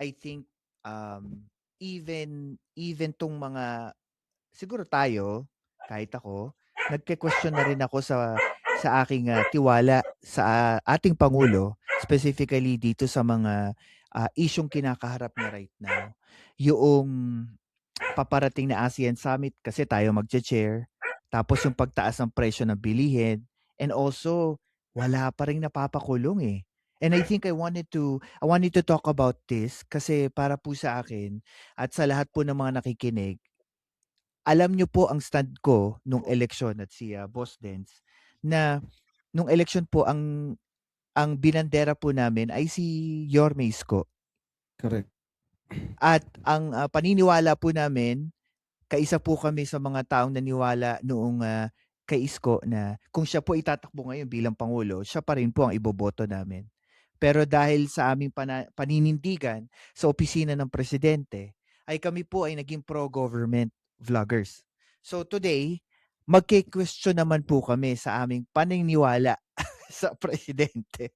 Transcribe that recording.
I think, even 'tong mga siguro tayo, kahit ako, nagke-question na rin ako sa aking, tiwala sa ating pangulo, specifically dito sa mga, isyung kinakaharap niya right now. Yoong paparating na ASEAN Summit kasi tayo magche-chair, tapos yung pagtaas ng presyo ng bilihin, and also wala pa ring napapakulong, eh. And I think I wanted to talk about this kasi para po sa akin at sa lahat po ng mga nakikinig, alam niyo po ang stand ko nung eleksyon at si, Boss Dens, na nung eleksyon po ang binandera po namin ay si Yorme Isko Correct. at ang, paniniwala po namin, kaisa po kami sa mga taong naniwala noong, kay Isko na kung siya po itatakbo ngayon bilang pangulo, siya pa rin po ang iboboto namin. Pero dahil sa aming paninindigan sa opisina ng presidente, ay kami po ay naging pro-government vloggers. So today, magke-question naman po kami sa aming paniniwala sa presidente.